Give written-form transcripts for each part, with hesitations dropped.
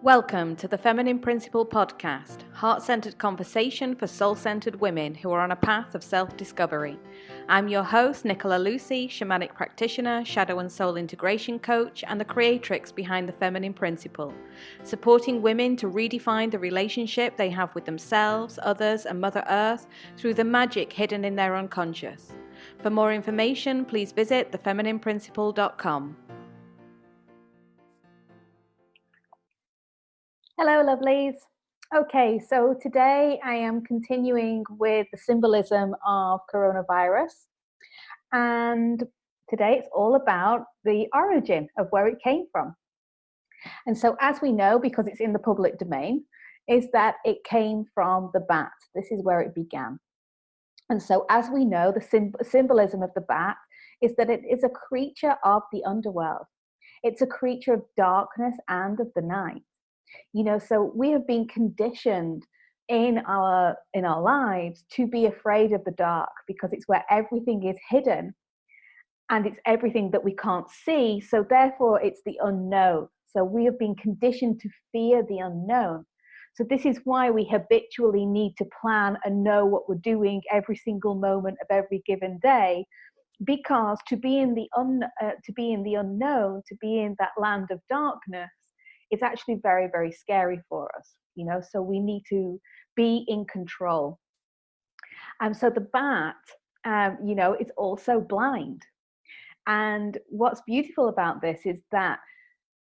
Welcome to the Feminine Principle podcast, heart-centered conversation for soul-centered women who are on a path of self-discovery. I'm your host, Nicola, Shamanic practitioner, shadow and soul integration coach, and the creatrix behind the Feminine Principle, supporting women to redefine the relationship they have with themselves, others, and Mother Earth through the magic hidden in their unconscious. For more information, please visit thefeminineprinciple.com. Hello, lovelies. Okay, so today I am continuing with the symbolism of coronavirus. And today it's all about the origin of where it came from. And so as we know, because it's in the public domain, is that it came from the bat. This is where it began. And so as we know, the symbolism of the bat is that it is a creature of the underworld. It's a creature of darkness and of the night. You know, so we have been conditioned in our lives to be afraid of the dark because it's where everything is hidden and it's everything that we can't see. So therefore it's the unknown. So we have been conditioned to fear the unknown. So this is why we habitually need to plan and know what we're doing every single moment of every given day, because to be in the unknown, to be in that land of darkness, it's actually very, very scary for us, you know, so we need to be in control. And so the bat, you know, it's also blind. And what's beautiful about this is that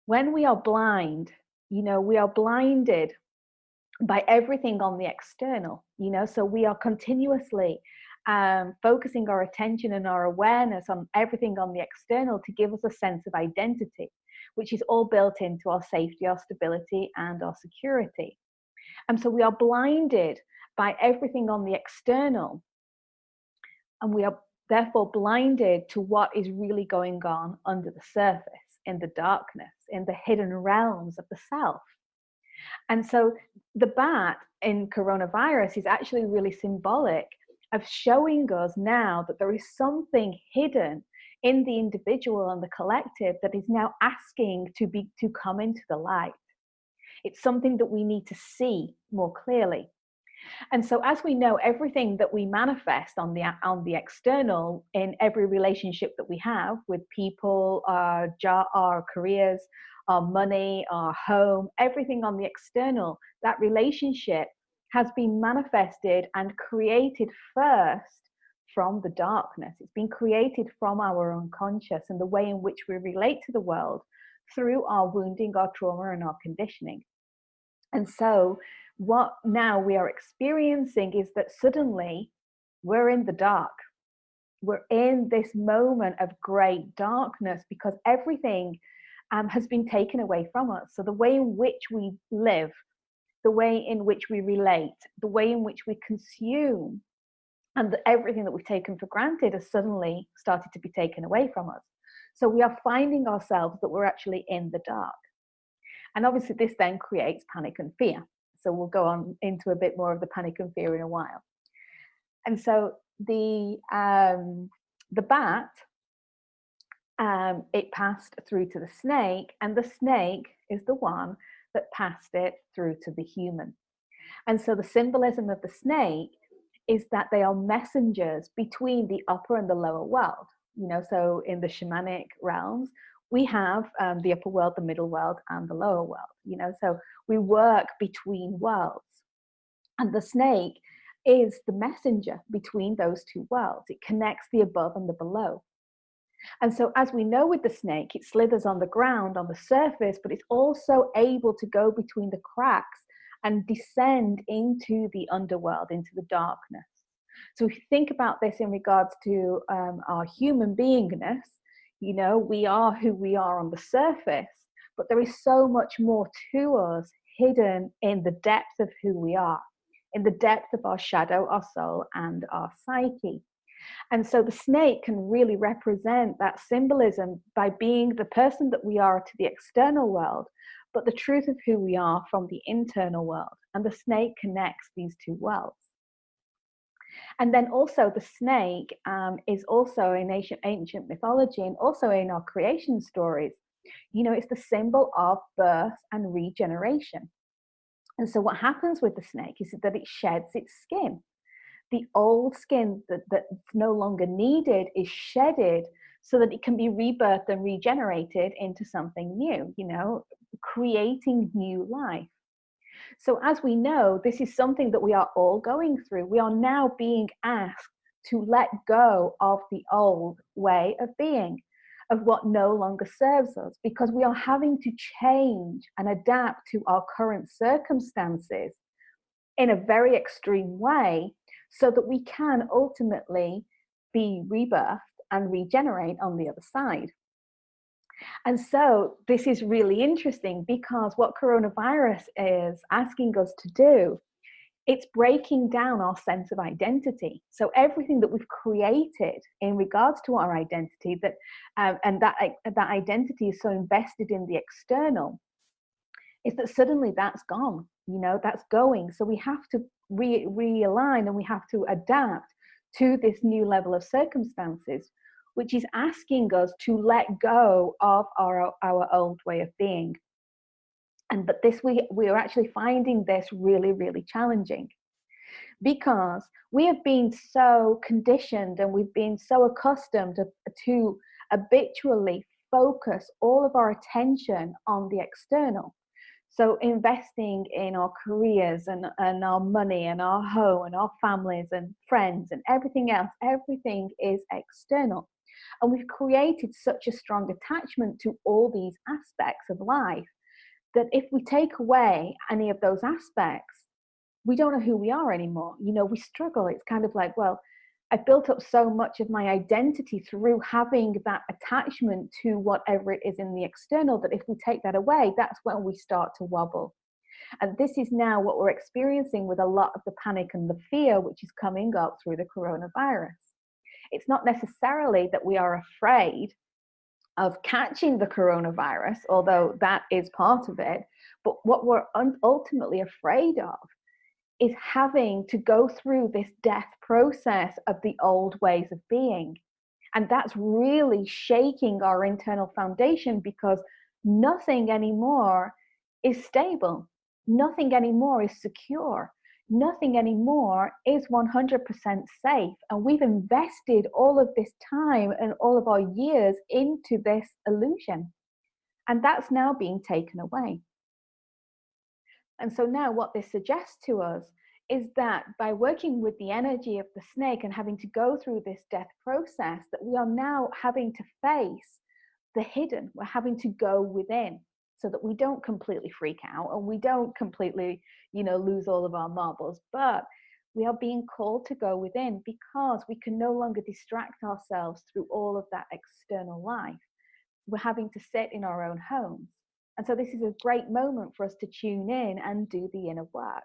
when we are blind, you know, we are blinded by everything on the external, you know, so we are continuously focusing our attention and our awareness on everything on the external to give us a sense of identity, which is all built into our safety, our stability, and our security. And so we are blinded by everything on the external, and we are therefore blinded to what is really going on under the surface, in the darkness, in the hidden realms of the self. And so the bat in coronavirus is actually really symbolic of showing us now that there is something hidden in the individual and the collective that is now asking to come into the light. It's something that we need to see more clearly. And so as we know, everything that we manifest on the external in every relationship that we have with people, our careers, our money, our home, everything on the external, that relationship has been manifested and created first from the darkness. It's been created from our unconscious and the way in which we relate to the world through our wounding, our trauma, and our conditioning. And so what now we are experiencing is that suddenly we're in the dark. We're in this moment of great darkness because everything has been taken away from us. So the way in which we live, the way in which we relate, the way in which we consume, and everything that we've taken for granted has suddenly started to be taken away from us. So we are finding ourselves that we're actually in the dark. And obviously this then creates panic and fear. So we'll go on into a bit more of the panic and fear in a while. And so the bat, it passed through to the snake, and the snake is the one that passed it through to the human. And so the symbolism of the snake is that they are messengers between the upper and the lower world. You know, so in the shamanic realms, we have the upper world, the middle world, and the lower world. You know, so we work between worlds. And the snake is the messenger between those two worlds. It connects the above and the below. And so as we know with the snake, it slithers on the ground, on the surface, but it's also able to go between the cracks and descend into the underworld, into the darkness. So if you think about this in regards to our human beingness, you know, we are who we are on the surface, but there is so much more to us hidden in the depth of who we are, in the depth of our shadow, our soul, and our psyche. And so the snake can really represent that symbolism by being the person that we are to the external world, but the truth of who we are from the internal world. And the snake connects these two worlds. And then also the snake is also in ancient mythology and also in our creation stories It's the symbol of birth and regeneration. And so what happens with the snake is that it sheds its skin. The old skin that's no longer needed is shedded so that it can be rebirthed and regenerated into something new, creating new life. So as we know, this is something that we are all going through. We are now being asked to let go of the old way of being, of what no longer serves us, because we are having to change and adapt to our current circumstances in a very extreme way so that we can ultimately be rebirthed and regenerate on the other side. And so this is really interesting, because what coronavirus is asking us to do, it's breaking down our sense of identity. So everything that we've created in regards to our identity, and that identity is so invested in the external, is that suddenly that's gone, that's going. So we have to realign, and we have to adapt to this new level of circumstances, which is asking us to let go of our old way of being. But we are actually finding this really, really challenging, because we have been so conditioned and we've been so accustomed to habitually focus all of our attention on the external. So investing in our careers and our money and our home and our families and friends and everything else, everything is external. And we've created such a strong attachment to all these aspects of life that if we take away any of those aspects, we don't know who we are anymore. We struggle. It's kind of like, well, I built up so much of my identity through having that attachment to whatever it is in the external, that if we take that away, that's when we start to wobble. And this is now what we're experiencing with a lot of the panic and the fear which is coming up through the coronavirus. It's not necessarily that we are afraid of catching the coronavirus, although that is part of it, but what we're ultimately afraid of is having to go through this death process of the old ways of being. And that's really shaking our internal foundation, because nothing anymore is stable. Nothing anymore is secure. Nothing anymore is 100% safe. And we've invested all of this time and all of our years into this illusion. And that's now being taken away. And so now what this suggests to us is that by working with the energy of the snake and having to go through this death process, that we are now having to face the hidden. We're having to go within, so that we don't completely freak out and we don't completely, lose all of our marbles. But we are being called to go within, because we can no longer distract ourselves through all of that external life. We're having to sit in our own homes. And so this is a great moment for us to tune in and do the inner work.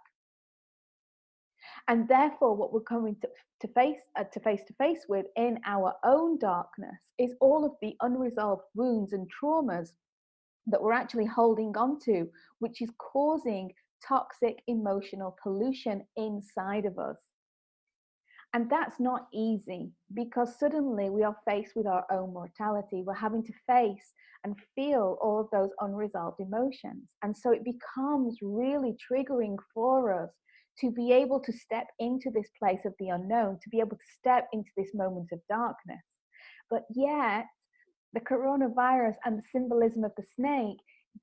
And therefore, what we're coming to face with in our own darkness is all of the unresolved wounds and traumas that we're actually holding on to, which is causing toxic emotional pollution inside of us. And that's not easy, because suddenly we are faced with our own mortality. We're having to face and feel all of those unresolved emotions. And so it becomes really triggering for us to be able to step into this place of the unknown, to be able to step into this moment of darkness. But yet, the coronavirus and the symbolism of the snake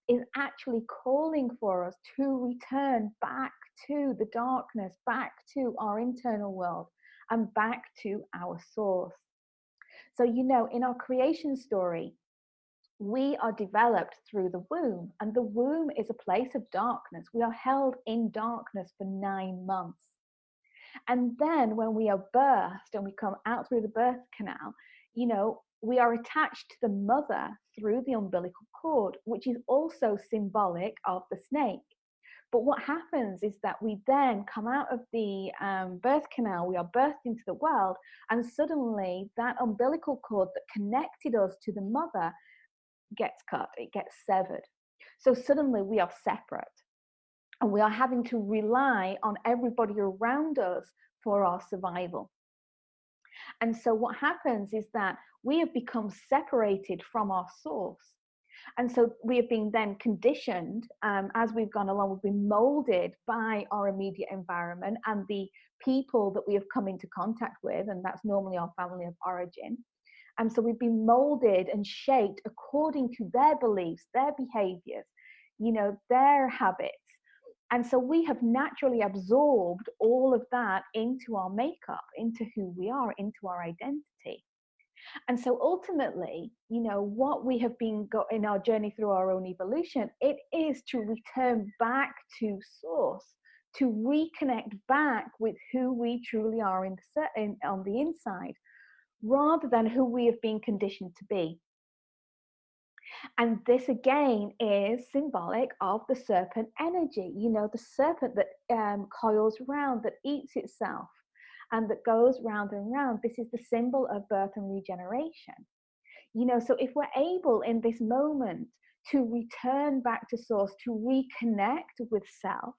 is actually calling for us to return back to the darkness, back to our internal world, and back to our source. So, in our creation story, we are developed through the womb, and the womb is a place of darkness. We are held in darkness for 9 months. And then when we are birthed and we come out through the birth canal, we are attached to the mother through the umbilical cord, which is also symbolic of the snake. But what happens is that we then come out of the birth canal, we are birthed into the world, and suddenly that umbilical cord that connected us to the mother gets cut, it gets severed. So suddenly we are separate, and we are having to rely on everybody around us for our survival. And so what happens is that we have become separated from our source. And so we have been then conditioned, as we've gone along, we've been molded by our immediate environment and the people that we have come into contact with, and that's normally our family of origin. And so we've been molded and shaped according to their beliefs, their behaviors, their habits. And so we have naturally absorbed all of that into our makeup, into who we are, into our identity. And so ultimately, what we have been got in our journey through our own evolution, it is to return back to source, to reconnect back with who we truly are on the inside, rather than who we have been conditioned to be. And this again is symbolic of the serpent energy, the serpent that coils around, that eats itself, and that goes round and round. This is the symbol of birth and regeneration. So if we're able in this moment to return back to source, to reconnect with self,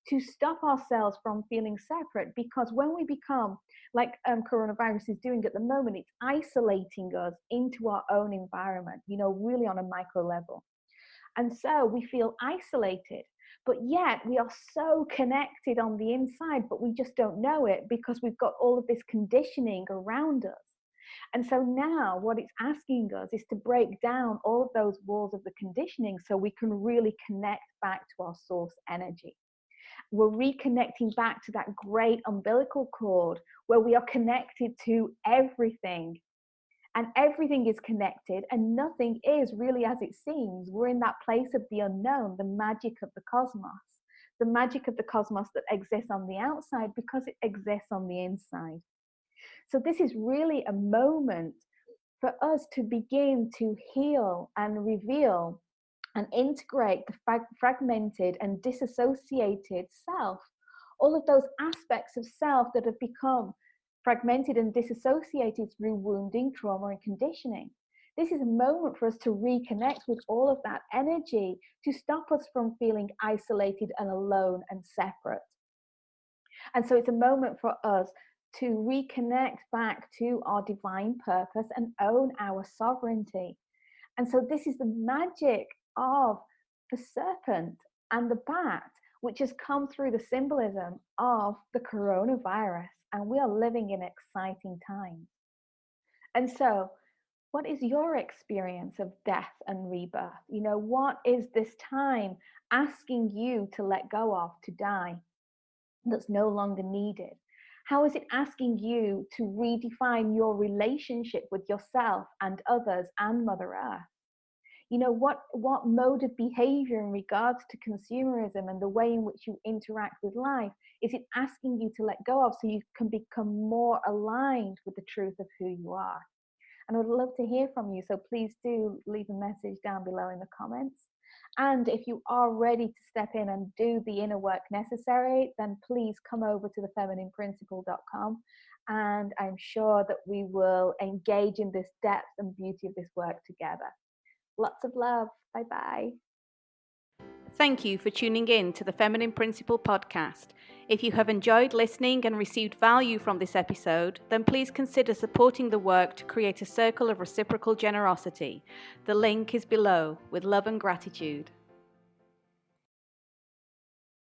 to stop ourselves from feeling separate, because when we become, like coronavirus is doing at the moment, it's isolating us into our own environment, really on a micro level. And so we feel isolated, but yet we are so connected on the inside, but we just don't know it because we've got all of this conditioning around us. And so now what it's asking us is to break down all of those walls of the conditioning so we can really connect back to our source energy. We're reconnecting back to that great umbilical cord where we are connected to everything. And everything is connected and nothing is really as it seems. We're in that place of the unknown, the magic of the cosmos that exists on the outside because it exists on the inside. So this is really a moment for us to begin to heal and reveal and integrate the fragmented and disassociated self, all of those aspects of self that have become fragmented and disassociated through wounding, trauma, and conditioning. This is a moment for us to reconnect with all of that energy to stop us from feeling isolated and alone and separate. And so it's a moment for us to reconnect back to our divine purpose and own our sovereignty. And so this is the magic of the serpent and the bat, which has come through the symbolism of the coronavirus. And we are living in exciting times. And so, what is your experience of death and rebirth? What is this time asking you to let go of, to die, that's no longer needed? How is it asking you to redefine your relationship with yourself and others and Mother Earth? What mode of behavior in regards to consumerism and the way in which you interact with life is it asking you to let go of so you can become more aligned with the truth of who you are? And I would love to hear from you. So please do leave a message down below in the comments. And if you are ready to step in and do the inner work necessary, then please come over to thefeminineprinciple.com. And I'm sure that we will engage in this depth and beauty of this work together. Lots of love. Bye-bye. Thank you for tuning in to the Feminine Principle podcast. If you have enjoyed listening and received value from this episode, then please consider supporting the work to create a circle of reciprocal generosity. The link is below, with love and gratitude.